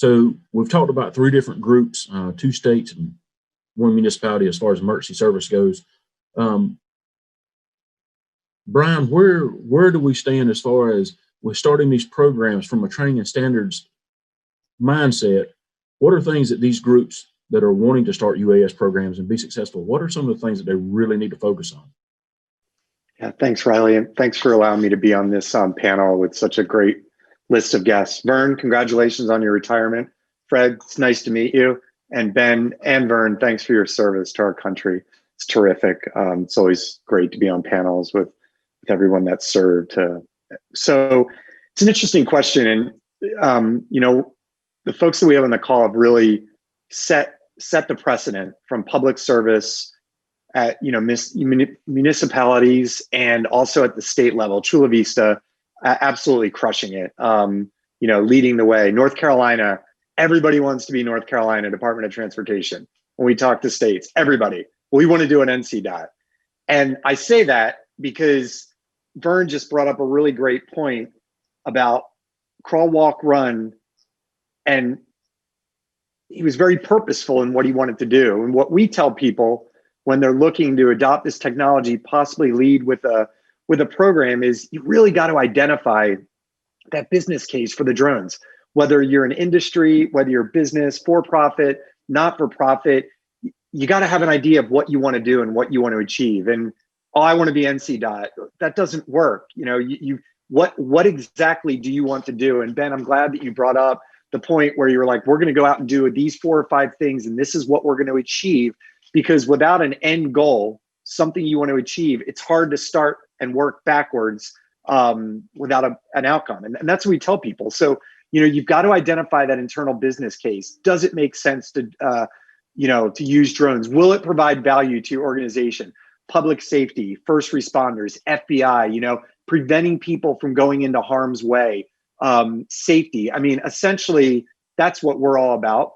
So we've talked about 3 different groups, 2 states and 1 municipality as far as emergency service goes. Bryan, where do we stand as far as we're starting these programs from a training and standards mindset? What are things that these groups that are wanting to start UAS programs and be successful, what are some of the things that they really need to focus on? Yeah, thanks, Riley, and thanks for allowing me to be on this panel with such a great list of guests. Vern, congratulations on your retirement. Fred, it's nice to meet you. And Ben and Vern, thanks for your service to our country. It's terrific. It's always great to be on panels with everyone that served. So it's an interesting question. And, you know, the folks that we have on the call have really set the precedent from public service at, you know, municipalities and also at the state level. Chula Vista, absolutely crushing it. You know, leading the way. North Carolina, everybody wants to be North Carolina Department of Transportation. When we talk to states, everybody, we want to do an NCDOT. And I say that because Vern just brought up a really great point about crawl, walk, run. And he was very purposeful in what he wanted to do. And what we tell people when they're looking to adopt this technology, possibly lead with a program, is you really got to identify that business case for the drones. Whether you're an industry, whether you're business, for profit, not for profit, you got to have an idea of what you want to do and what you want to achieve. And oh, I want to be NCDOT. That doesn't work. You know, what exactly do you want to do? And Ben, I'm glad that you brought up the point where you're like, we're going to go out and do these 4 or 5 things, and this is what we're going to achieve. Because without an end goal, something you want to achieve, it's hard to start and work backwards without an outcome. And that's what we tell people. So, you know, you've got to identify that internal business case. Does it make sense to, you know, to use drones? Will it provide value to your organization? Public safety, first responders, FBI, you know, preventing people from going into harm's way, safety. I mean, essentially, that's what we're all about.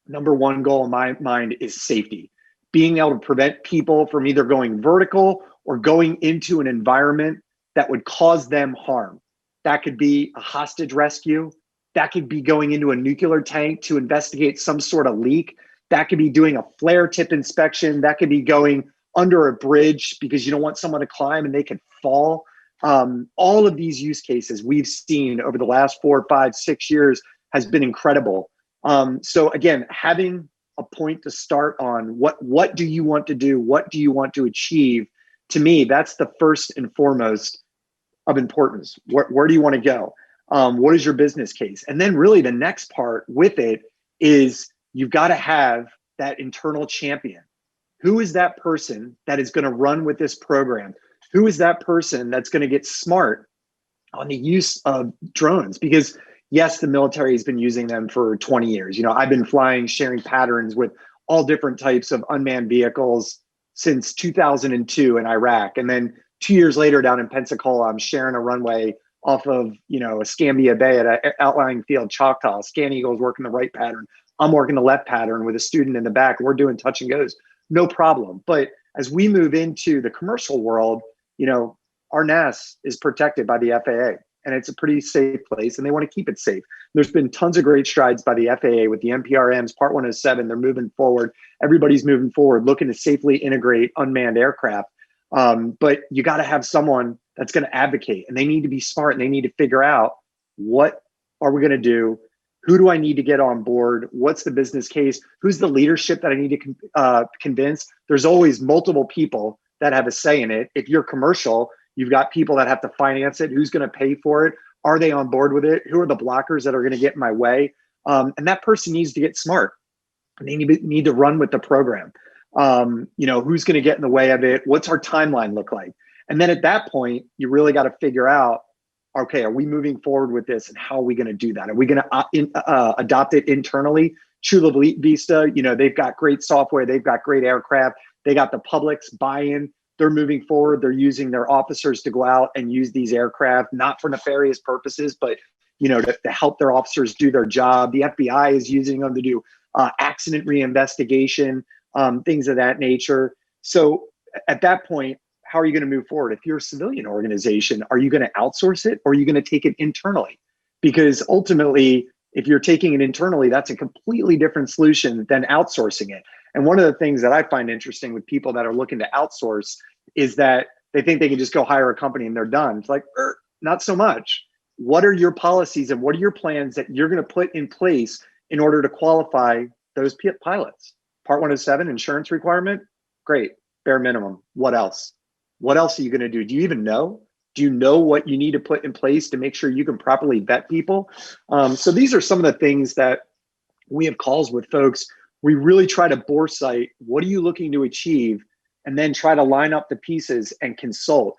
Number 1 goal in my mind is safety. Being able to prevent people from either going vertical or going into an environment that would cause them harm. That could be a hostage rescue. That could be going into a nuclear tank to investigate some sort of leak. That could be doing a flare tip inspection. That could be going under a bridge because you don't want someone to climb and they could fall. All of these use cases we've seen over the last 4, 5, 6 years has been incredible. So again, having a point to start on what do you want to do? What do you want to achieve? To me, that's the first and foremost of importance. Where do you want to go? What is your business case? And then really the next part with it is you've got to have that internal champion. Who is that person that is going to run with this program? Who is that person that's going to get smart on the use of drones? Because yes, the military has been using them for 20 years. You know, I've been flying, sharing patterns with all different types of unmanned vehicles since 2002 in Iraq. And then 2 years later down in Pensacola, I'm sharing a runway off of, you know, Escambia Bay at an outlying field, Choctaw. Scan Eagle's working the right pattern. I'm working the left pattern with a student in the back. We're doing touch and goes, no problem. But as we move into the commercial world, you know, our NAS is protected by the FAA. And it's a pretty safe place, and they want to keep it safe. There's been tons of great strides by the FAA with the NPRMs, Part 107. They're moving forward. Everybody's moving forward, looking to safely integrate unmanned aircraft. But you got to have someone that's going to advocate, and they need to be smart, and they need to figure out, what are we going to do? Who do I need to get on board? What's the business case? Who's the leadership that I need to convince? There's always multiple people that have a say in it. If you're commercial, you've got people that have to finance it. Who's going to pay for it? Are they on board with it? Who are the blockers that are going to get in my way? And that person needs to get smart. And they need to run with the program. You know, who's going to get in the way of it? What's our timeline look like? And then at that point, you really got to figure out, okay, are we moving forward with this, and how are we going to do that? Are we going to adopt it internally? Chula Vista, you know, they've got great software. They've got great aircraft. They got the public's buy-in. They're moving forward. They're using their officers to go out and use these aircraft, not for nefarious purposes, but, you know, to help their officers do their job. The FBI is using them to do accident reinvestigation, things of that nature. So at that point, how are you going to move forward? If you're a civilian organization, are you going to outsource it, or are you going to take it internally? Because ultimately, If you're taking it internally, that's a completely different solution than outsourcing it. And one of the things that I find interesting with people that are looking to outsource is that they think they can just go hire a company and they're done. It's like, not so much. What are your policies and what are your plans that you're going to put in place in order to qualify those pilots? Part 107 insurance requirement, great, bare minimum. What else? What else are you going to do? Do you even know? Do you know what you need to put in place to make sure you can properly vet people? So these are some of the things that we have calls with folks. We really try to bore sight, what are you looking to achieve? And then try to line up the pieces and consult.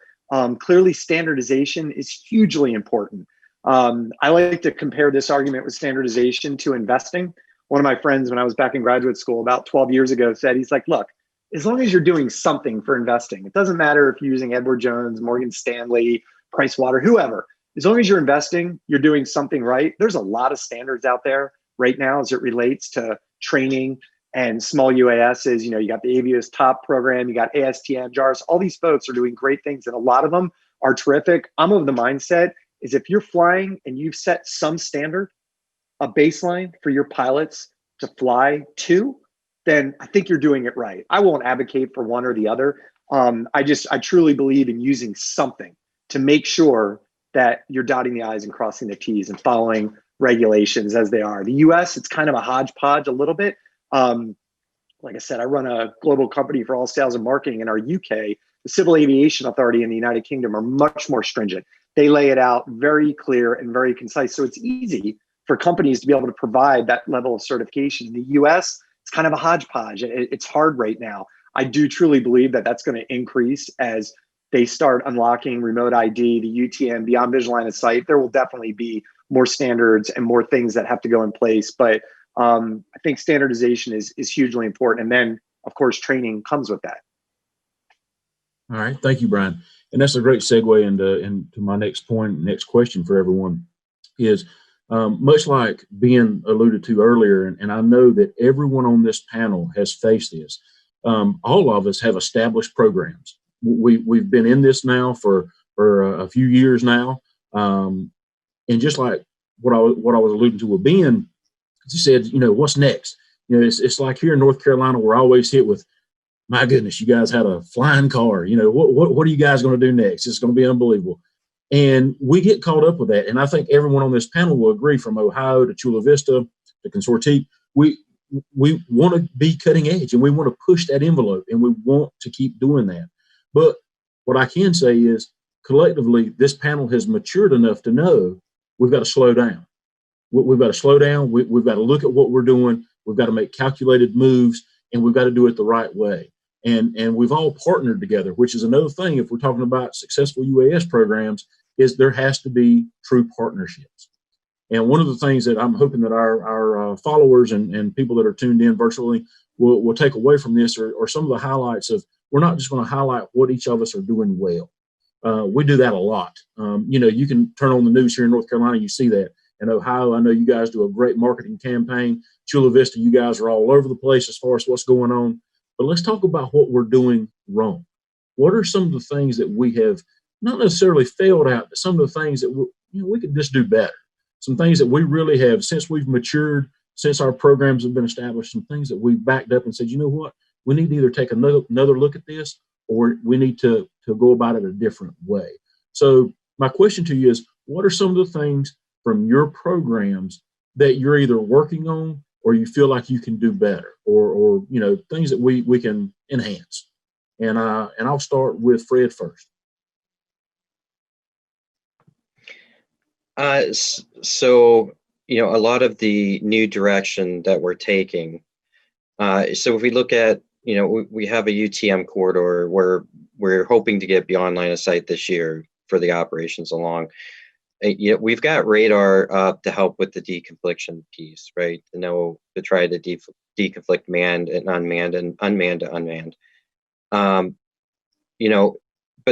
Clearly, standardization is hugely important. I like to compare this argument with standardization to investing. One of my friends, when I was back in graduate school about 12 years ago, said, he's like, look, as long as you're doing something for investing, it doesn't matter if you're using Edward Jones, Morgan Stanley, Pricewater, whoever, as long as you're investing, you're doing something right. There's a lot of standards out there right now as it relates to training and small UASs. You got the Avios Top program, you got ASTM, JARS, all these folks are doing great things and a lot of them are terrific. I'm of the mindset is if you're flying and you've set some standard, a baseline for your pilots to fly to, then I think you're doing it right. I won't advocate for one or the other. I truly believe in using something to make sure that you're dotting the I's and crossing the T's and following regulations as they are. The US, it's kind of a hodgepodge a little bit. Like I said, I run a global company for all sales and marketing in our UK. The Civil Aviation Authority in the United Kingdom are much more stringent. They lay it out very clear and very concise. So it's easy for companies to be able to provide that level of certification. In the US, it's kind of a hodgepodge. It's hard right now. I do truly believe that that's going to increase as they start unlocking remote ID, the UTM, beyond visual line of sight. There will definitely be more standards and more things that have to go in place. But I think standardization is hugely important. And then, of course, training comes with that. All right. Thank you, Bryan. And that's a great segue into my next point, next question for everyone is, much like being alluded to earlier, and I know that everyone on this panel has faced this, all of us have established programs. We've been in this now for a few years now. And just like what I was alluding to with Ben, he said, what's next? It's like here in North Carolina, we're always hit with, my goodness, you guys had a flying car. What are you guys going to do next? It's going to be unbelievable. And we get caught up with that. And I think everyone on this panel will agree, from Ohio to Chula Vista to Consortiq, we want to be cutting edge and we want to push that envelope and we want to keep doing that. But what I can say is collectively, this panel has matured enough to know we've got to slow down. We've got to slow down. We've got to look at what we're doing. We've got to make calculated moves and we've got to do it the right way. And we've all partnered together, which is another thing. If we're talking about successful UAS programs, is there has to be true partnerships. And one of the things that I'm hoping that our followers and people that are tuned in virtually will take away from this are some of the highlights of, we're not just going to highlight what each of us are doing well. We do that a lot. You can turn on the news here in North Carolina, you see that. In Ohio, I know you guys do a great marketing campaign. Chula Vista, you guys are all over the place as far as what's going on. But let's talk about what we're doing wrong. What are some of the things that we have not necessarily failed at, but some of the things that we could just do better? Some things that we really have, since we've matured, since our programs have been established, some things that we've backed up and said, you know what, we need to either take another look at this or we need to go about it a different way. So my question to you is, what are some of the things from your programs that you're either working on or you feel like you can do better, or things that we can enhance? And I'll start with Fred first. So a lot of the new direction that we're taking. So if we look at, we have a UTM corridor where we're hoping to get beyond line of sight this year for the operations along. We've got radar to help with the deconfliction piece, right? To try to deconflict manned and unmanned and unmanned to unmanned. But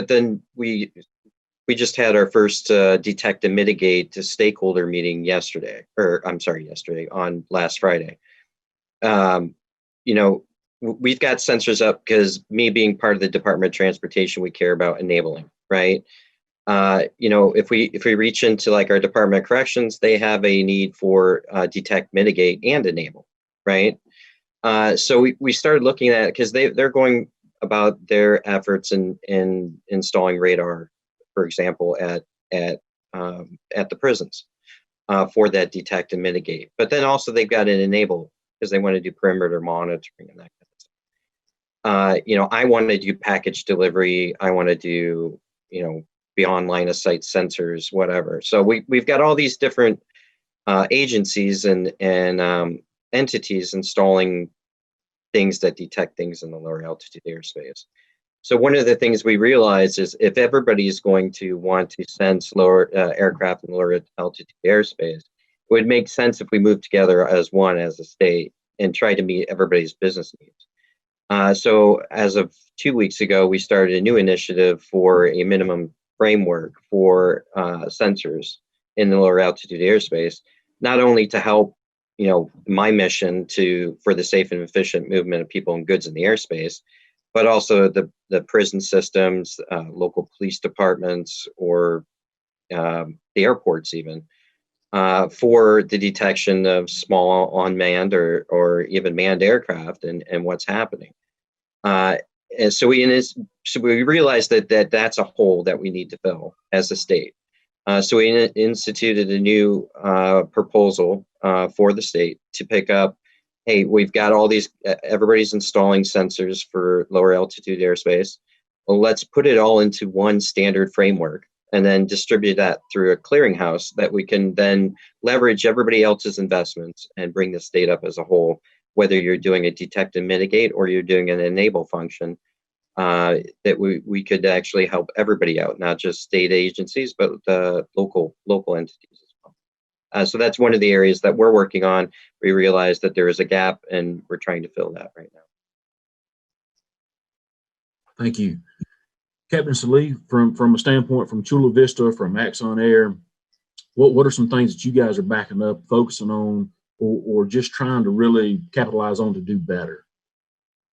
then we just had our first detect and mitigate to stakeholder meeting on last Friday. We've got sensors up because me being part of the Department of Transportation, we care about enabling, right? if we reach into like our Department of Corrections, they have a need for detect, mitigate, and enable, right? So we started looking at it because they're going about their efforts in installing radar, for example, at the prisons for that detect and mitigate. But then also they've got an enable because they want to do perimeter monitoring and that kind of stuff. I want to do package delivery. I want to do beyond line of sight sensors, whatever. So we've got all these different agencies and entities installing things that detect things in the lower altitude airspace. So one of the things we realized is if everybody is going to want to sense lower aircraft in lower altitude airspace, it would make sense if we moved together as one, as a state, and try to meet everybody's business needs. So as of 2 weeks ago, we started a new initiative for a minimum framework for sensors in the lower altitude airspace, not only to help my mission for the safe and efficient movement of people and goods in the airspace, but also the prison systems, local police departments, or the airports even, for the detection of small unmanned or even manned aircraft and what's happening. And so we realized that that's a hole that we need to fill as a state. So we instituted a new proposal for the state to pick up, hey, we've got all these, everybody's installing sensors for lower altitude airspace. Well, let's put it all into one standard framework and then distribute that through a clearinghouse that we can then leverage everybody else's investments and bring the state up as a whole, whether you're doing a detect and mitigate or you're doing an enable function. That we could actually help everybody out, not just state agencies, but the local entities as well. So that's one of the areas that we're working on. We realize that there is a gap, and we're trying to fill that right now. Thank you. Captain Sallee, from a standpoint from Chula Vista, from Axon Air, what are some things that you guys are backing up, focusing on, or just trying to really capitalize on to do better?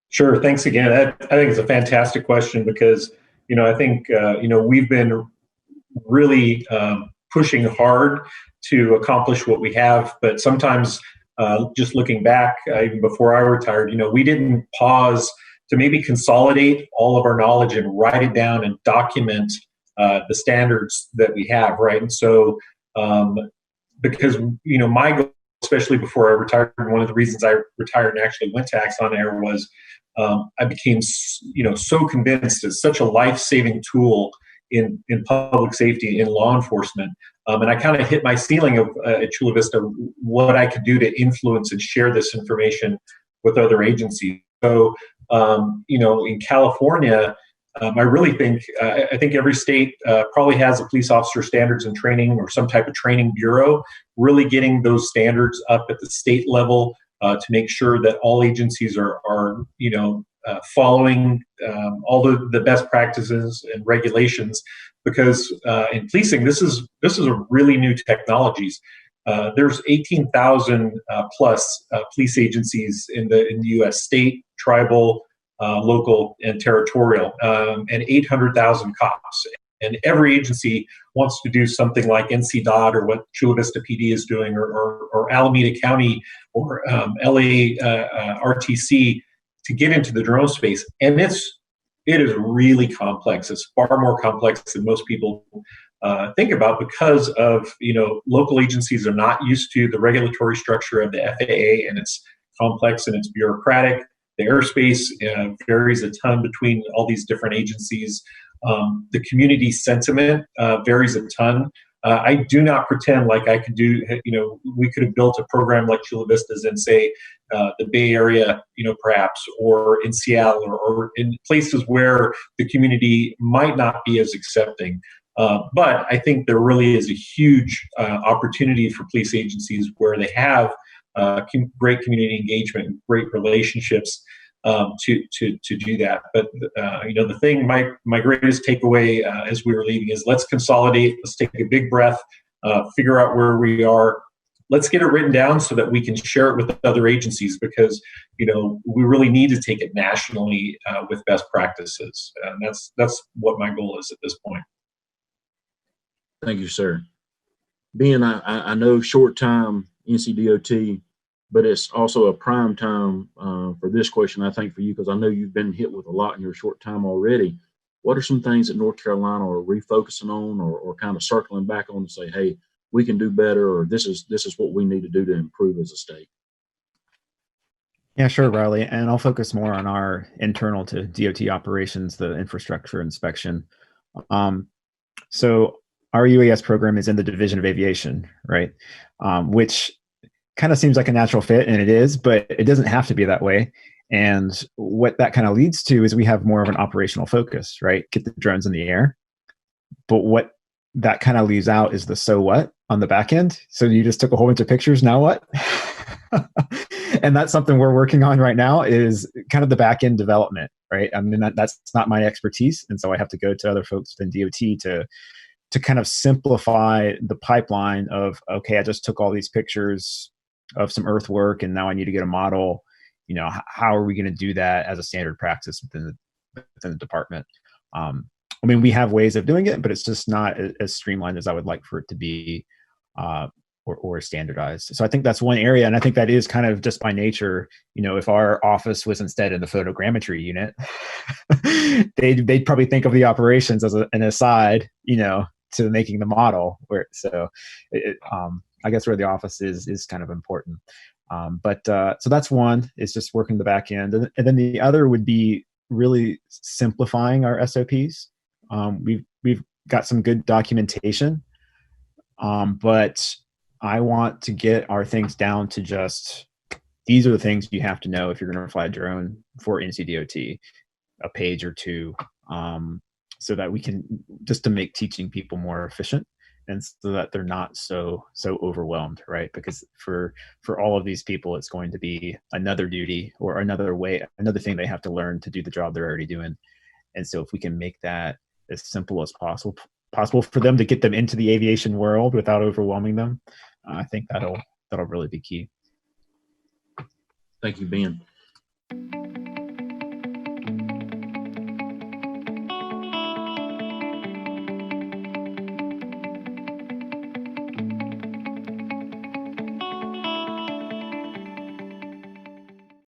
Sure. Thanks again. I think it's a fantastic question because, I think, we've been really pushing hard to accomplish what we have. But sometimes just looking back, even before I retired, we didn't pause to maybe consolidate all of our knowledge and write it down and document the standards that we have. Right. And so because, my goal, especially before I retired, one of the reasons I retired and actually went to Axon Air was I became, so convinced it's such a life-saving tool in public safety, in law enforcement. And I kind of hit my ceiling of at Chula Vista, what I could do to influence and share this information with other agencies. So, in California, I really think, I think every state probably has a police officer standards and training or some type of training bureau, really getting those standards up at the state level to make sure that all agencies are following all the best practices and regulations. Because in policing, this is a really new technologies. There's 18,000 plus police agencies in the U.S. state, tribal, local, and territorial, and 800,000 cops. And every agency wants to do something like NCDOT or what Chula Vista PD is doing, or Alameda County or LA RTC to get into the drone space. And it is really complex. It's far more complex than most people think about because of, local agencies are not used to the regulatory structure of the FAA, and it's complex and it's bureaucratic. The airspace varies a ton between all these different agencies. The community sentiment varies a ton. I do not pretend like I could do, we could have built a program like Chula Vista's in, say, the Bay Area, perhaps, or in Seattle, or in places where the community might not be as accepting. But I think there really is a huge opportunity for police agencies where they have great community engagement, great relationships to do that. But the thing, my greatest takeaway as we were leaving is let's consolidate, let's take a big breath, figure out where we are. Let's get it written down so that we can share it with other agencies, because we really need to take it nationally with best practices. And that's what my goal is at this point. Thank you, sir. Ben, I know short time NCDOT, but it's also a prime time for this question, I think, for you, because I know you've been hit with a lot in your short time already. What are some things that North Carolina are refocusing on, or kind of circling back on to say, hey, we can do better, or this is what we need to do to improve as a state? Yeah, sure, Riley. And I'll focus more on our internal to DOT operations, the infrastructure inspection. So our UAS program is in the Division of Aviation, right? Which kind of seems like a natural fit, and it is, but it doesn't have to be that way. And what that kind of leads to is we have more of an operational focus, right? Get the drones in the air. But what that kind of leaves out is the so what on the back end. So you just took a whole bunch of pictures, now what? And that's something we're working on right now, is kind of the back end development, right? I mean, that's not my expertise. And so I have to go to other folks within DOT to kind of simplify the pipeline of, okay, I just took all these pictures of some earthwork and now I need to get a model. You know, how are we going to do that as a standard practice within the department? I mean, we have ways of doing it, but it's just not as streamlined as I would like for it to be, or standardized. So I think that's one area. And I think that is kind of just by nature, you know, if our office was instead in the photogrammetry unit, they'd probably think of the operations as an aside, you know, to making the model. I guess where the office is kind of important. So that's one, is just working the back end. And then the other would be really simplifying our SOPs. We've got some good documentation, but I want to get our things down to just, these are the things you have to know if you're going to fly a drone for NCDOT, a page or two, so that we can, just to make teaching people more efficient, and so that they're not so overwhelmed, right? Because for all of these people, it's going to be another duty or another thing they have to learn to do the job they're already doing. And so if we can make that as simple as possible for them to get them into the aviation world without overwhelming them, I think that'll really be key. Thank you, Ben.